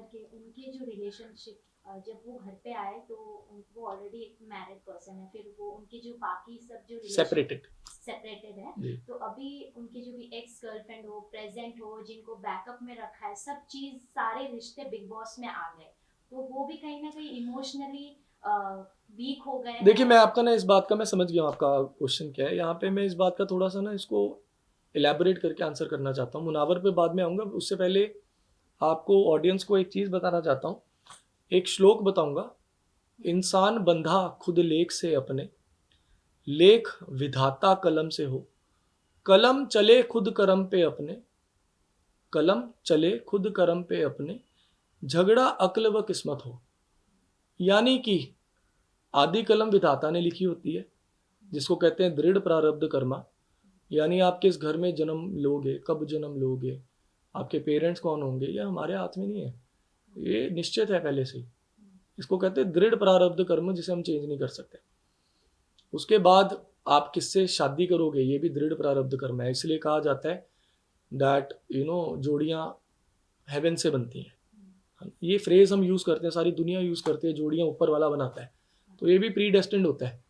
कि उनके जो रिलेशनशिप जब वो घर पे आए तो वो ऑलरेडी एक मैरिड पर्सन है, फिर वो उनके जो बाकी सब जो रिलेशन सेपरेटेड सेपरेटेड है, जी। तो अभी उनके जो भी एक्स गर्लफ्रेंड हो, प्रेजेंट हो, जिनको बैकअप में रखा है, सब चीज सारे रिश्ते बिग बॉस में आ गए, तो वो भी कहीं ना कहीं इमोशनली वीक हो गए देखिए, हैं। मैं आपका ना इस बात का मैं समझ गया हूँ आपका क्वेश्चन क्या है। यहाँ पे मैं इस बात का थोड़ा सा ना इसको इलेबोरेट करके आंसर करना चाहता हूँ। मुनावर पे बाद में आऊँगा, उससे पहले आपको ऑडियंस को एक चीज़ बताना चाहता हूँ। एक श्लोक बताऊंगा। इंसान बंधा खुद लेख से अपने, लेख विधाता कलम से हो। कलम चले खुद करम पे अपने, कलम चले खुद करम पे अपने, झगड़ा अक्ल व किस्मत हो। यानी कि आदि कलम विधाता ने लिखी होती है, जिसको कहते हैं दृढ़ प्रारब्ध कर्मा। यानी आप किस घर में जन्म लोगे, कब जन्म लोगे, आपके पेरेंट्स कौन होंगे, ये हमारे हाथ में नहीं है, ये निश्चित है पहले से ही। इसको कहते हैं दृढ़ प्रारब्ध कर्म, जिसे हम चेंज नहीं कर सकते। उसके बाद आप किससे शादी करोगे, ये भी दृढ़ प्रारब्ध कर्म है। इसलिए कहा जाता है दैट जोड़ियां हेवन से बनती हैं। ये फ्रेज हम यूज करते हैं, सारी दुनिया यूज करती है, जोड़ियां ऊपर वाला बनाता है। तो ये भी प्री डेस्टिन्ड होता है।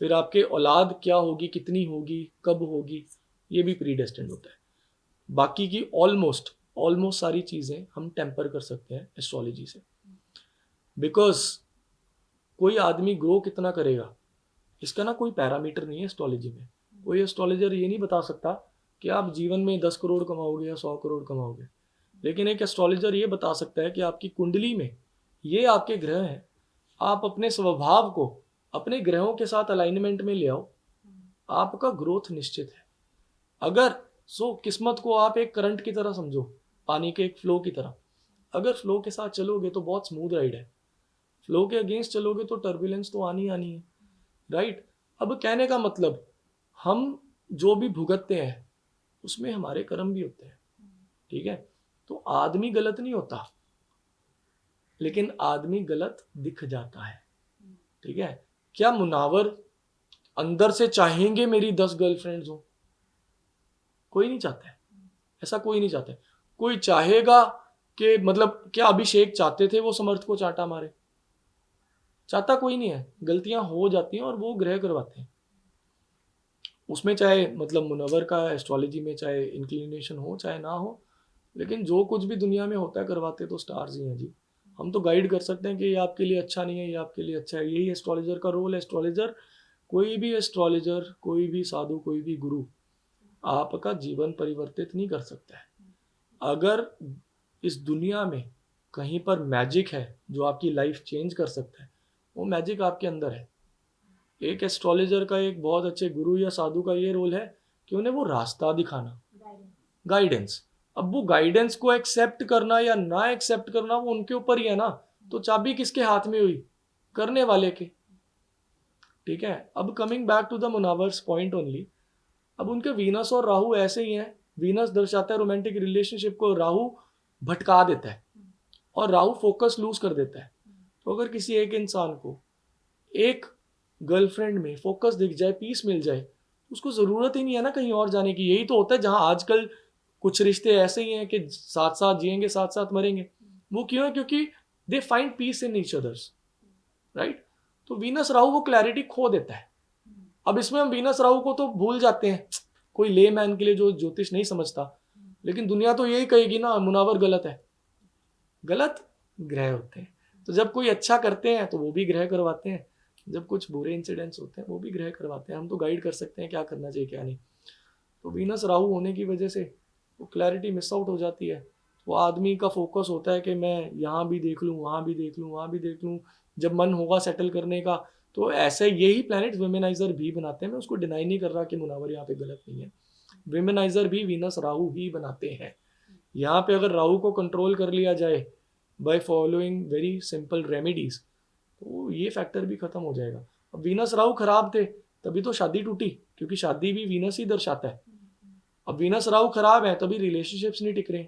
फिर आपके औलाद क्या होगी, कितनी होगी, कब होगी, ये भी प्री डेस्टिन्ड होता है। बाकी की ऑलमोस्ट ऑलमोस्ट सारी चीजें हम टेम्पर कर सकते हैं एस्ट्रोलॉजी से। बिकॉज कोई आदमी ग्रो कितना करेगा, इसका ना कोई पैरामीटर नहीं है एस्ट्रोलॉजी में। कोई एस्ट्रोलॉजर ये नहीं बता सकता कि आप जीवन में 10 करोड़ कमाओगे या 100 करोड़ कमाओगे। लेकिन एक एस्ट्रोलॉजर ये बता सकता है कि आपकी कुंडली में ये आपके ग्रह हैं, आप अपने स्वभाव को अपने ग्रहों के साथ अलाइनमेंट में ले आओ, आपका ग्रोथ निश्चित है। अगर किस्मत को आप एक करंट की तरह समझो, पानी के एक फ्लो की तरह। अगर फ्लो के साथ चलोगे तो बहुत स्मूथ राइड है, फ्लो के अगेंस्ट चलोगे तो टर्बुलेंस तो आनी आनी है, राइट। अब कहने का मतलब, हम जो भी भुगतते हैं उसमें हमारे कर्म भी होते हैं, ठीक है। तो आदमी गलत नहीं होता, लेकिन आदमी गलत दिख जाता है, ठीक है। क्या मुनावर अंदर से चाहेंगे मेरी 10 गर्लफ्रेंड्स हो? कोई नहीं चाहता है, ऐसा कोई नहीं चाहता है। कोई चाहेगा कि मतलब क्या अभिषेक चाहते थे वो समर्थ को चांटा मारे? चाहता कोई नहीं है। गलतियां हो जाती हैं और वो ग्रह करवाते हैं उसमें, चाहे मतलब मुनव्वर का एस्ट्रोलॉजी में चाहे इंक्लिनेशन हो चाहे ना हो, लेकिन जो कुछ भी दुनिया में होता है करवाते तो स्टार्स ही हैं जी। हम तो गाइड कर सकते हैं कि ये आपके लिए अच्छा नहीं है, ये आपके लिए अच्छा है। यही एस्ट्रोलॉजर का रोल है। एस्ट्रोलॉजर, कोई भी एस्ट्रोलॉजर, कोई भी साधु, कोई भी गुरु आपका जीवन परिवर्तित नहीं कर सकता है। अगर इस दुनिया में कहीं पर मैजिक है जो आपकी लाइफ चेंज कर सकता है, वो मैजिक आपके अंदर है। एक एस्ट्रोलॉजर का, एक बहुत अच्छे गुरु या साधु का ये रोल है कि उन्हें वो रास्ता दिखाना, गाइडेंस। अब वो गाइडेंस को एक्सेप्ट करना या ना एक्सेप्ट करना वो उनके ऊपर ही है ना। तो चाबी किसके हाथ में हुई? करने वाले के, ठीक है। अब coming back to the Munawar's point only, अब उनके वीनस और राहु ऐसे ही हैं। वीनस दर्शाता है रोमांटिक रिलेशनशिप को, राहु भटका देता है और राहु फोकस लूज कर देता है। तो अगर किसी एक इंसान को एक गर्लफ्रेंड में फोकस दिख जाए, पीस मिल जाए, तो उसको जरूरत ही नहीं है ना कहीं और जाने की। यही तो होता है जहां आजकल कुछ रिश्ते ऐसे ही हैं कि साथ साथ जिएंगे साथ साथ मरेंगे। वो क्यों है? क्योंकि they find peace in each others, right. तो वीनस राहु वो क्लैरिटी खो देता है। अब इसमें हम वीनस राहु को तो भूल जाते हैं, कोई ले मैन के लिए जो ज्योतिष नहीं समझता, लेकिन दुनिया तो यही कहेगी ना मुनावर गलत है। गलत ग्रह होते हैं। तो जब कोई अच्छा करते हैं तो वो भी ग्रह करवाते हैं, जब कुछ बुरे इंसिडेंट्स होते हैं वो भी ग्रह करवाते हैं। हम तो गाइड कर सकते हैं क्या करना चाहिए क्या नहीं। तो वीनस राहु होने की वजह से वो क्लैरिटी मिस आउट हो जाती है। वो आदमी का फोकस होता है कि मैं यहाँ भी देख लूँ, वहाँ भी देख लूँ, वहाँ भी देख लूँ। जब मन होगा सेटल करने का, तो ऐसे यही प्लैनेट विमेनाइजर भी बनाते हैं। मैं उसको डिनाई नहीं कर रहा कि मुनावर यहाँ पे गलत नहीं है। विमेनाइजर भी वीनस राहु ही बनाते हैं। यहाँ पे अगर राहु को कंट्रोल कर लिया जाए by following very simple remedies, तो ये फैक्टर भी खत्म हो जाएगा। अब वीनस राहु खराब थे तभी तो शादी टूटी, क्योंकि शादी भी वीनस ही दर्शाता है। अब वीनस राहु खराब है तभी रिलेशनशिप्स नहीं टिक रहे।